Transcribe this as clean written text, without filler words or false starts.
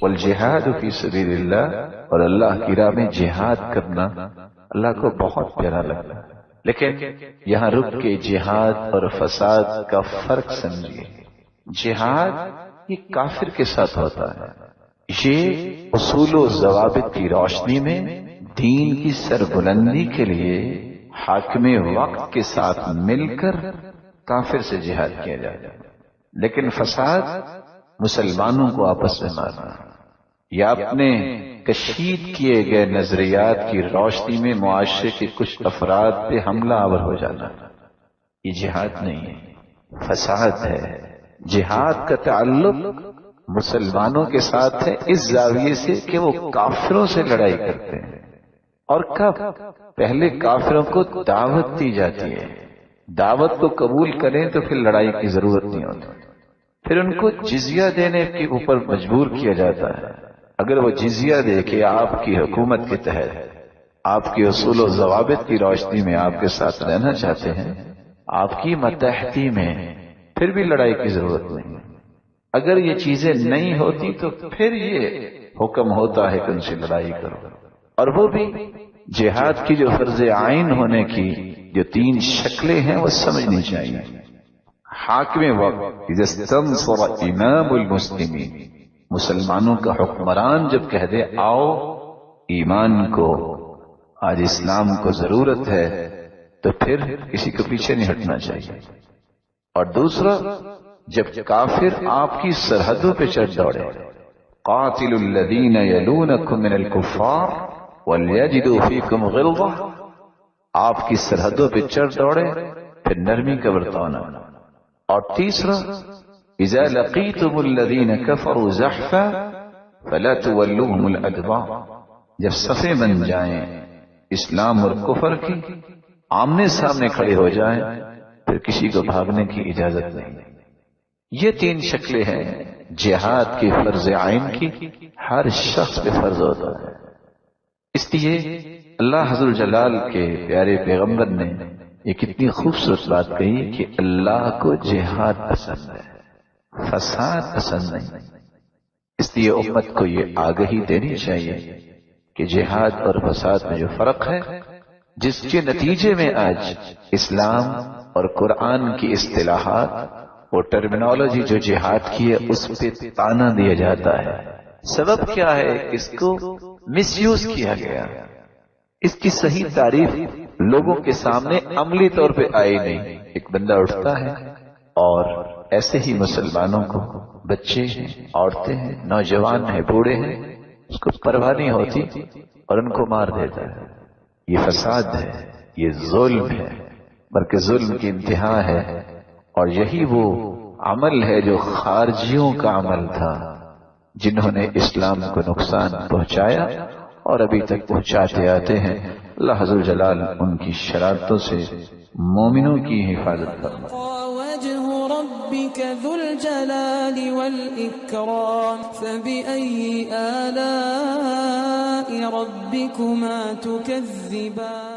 والجہاد فی سبیل اللہ، اور اللہ کی راہ میں جہاد کرنا اللہ کو بہت پیارا لگتا ہے۔ لیکن یہاں رک کے جہاد اور فساد کا فرق سمجھیے۔ جہاد یہ کافر کے ساتھ ہوتا ہے، یہ اصول و ضوابط کی روشنی میں دین کی سربلندی کے لیے حاکم وقت کے ساتھ مل کر کافر سے جہاد کیا جاتا ہے۔ لیکن فساد مسلمانوں کو آپس میں مارنا یا اپنے کشید کیے گئے نظریات کی روشنی میں معاشرے کے کچھ افراد پہ حملہ آور ہو جانا، یہ جہاد نہیں ہے، فساد ہے۔ جہاد کا تعلق مسلمانوں کے ساتھ ہے اس زاویے سے کہ وہ کافروں سے لڑائی کرتے ہیں۔ اور کب؟ پہلے کافروں کو دعوت دی جاتی ہے، دعوت کو قبول کریں تو پھر لڑائی کی ضرورت نہیں ہوتی، پھر ان کو جزیہ دینے کے اوپر مجبور کیا جاتا ہے۔ اگر وہ جزیہ دے کے آپ کی حکومت کے تحت آپ کے اصول و ضوابط کی روشنی میں آپ کے ساتھ رہنا چاہتے ہیں، آپ کی متحدی میں، پھر بھی لڑائی کی ضرورت نہیں۔ اگر یہ چیزیں نہیں ہوتی تو پھر یہ حکم ہوتا ہے کہ ان سے لڑائی کرو، اور وہ بھی جہاد کی جو فرض عین ہونے کی جو 3 شکلیں ہیں وہ سمجھنی چاہیے۔ حاکم وقت اذا استنصر امام المسلمین، مسلمانوں کا حکمران جب کہہ دے آؤ ایمان کو، آج اسلام کو ضرورت ہے، تو پھر کسی کو پیچھے نہیں ہٹنا چاہیے۔ اور دوسرا، جب کافر آپ کی سرحدوں پہ چڑھ دوڑے، قاتلوا الذین یلونکم من الکفار ولیجدوا فیکم غلظہ، آپ کی سرحدوں پہ چڑھ دوڑے، پھر نرمی کا برتاؤ نہ۔ اور تیسرا، اذا لقیتم الذین کفروا زحفا فلا تولوهم الادبار، جب صفیں بن جائیں اسلام اور کفر کی، آمنے سامنے کھڑے ہو جائیں، پھر کسی کو بھاگنے کی اجازت نہیں۔ یہ 3 شکلیں ہیں جہاد کی فرض عین کی، ہر شخص پہ فرض ہوتا ہے۔ اس لیے اللہ حضر جلال کے پیارے پیغمبر نے یہ کتنی خوبصورت بات کہی کہ اللہ کو جہاد پسند ہے، فساد پسند نہیں۔ اس لیے امت کو یہ آگہی دینی چاہیے کہ جہاد اور فساد میں جو فرق ہے، جس کے نتیجے میں آج اسلام اور قرآن کی اصطلاحات اور ٹرمینالوجی جو جہاد کی ہے اس پہ تانا دیا جاتا ہے۔ سبب کیا ہے؟ اس کو مس یوز کیا گیا، اس کی صحیح تعریف لوگوں کے سامنے عملی طور پہ آئی نہیں۔ ایک بندہ اٹھتا ہے اور ایسے ہی مسلمانوں کو، بچے ہیں، عورتیں ہیں، نوجوان ہیں، بوڑھے ہیں، اس کو پرواہ نہیں ہوتی اور ان کو مار دیتا ہے۔ یہ فساد ہے، یہ ظلم ہے، بلکہ ظلم کی انتہا ہے۔ اور یہی وہ عمل ہے جو خارجیوں کا عمل تھا، جنہوں نے اسلام کو نقصان پہنچایا اور ابھی تک پہنچاتے آتے ہیں۔ اللہ حضر جلال ان کی شرارتوں سے مومنوں کی حفاظت فرمائے۔ وجه ربك ذو الجلال والإكرام فبأي آلاء ربكما تكذبان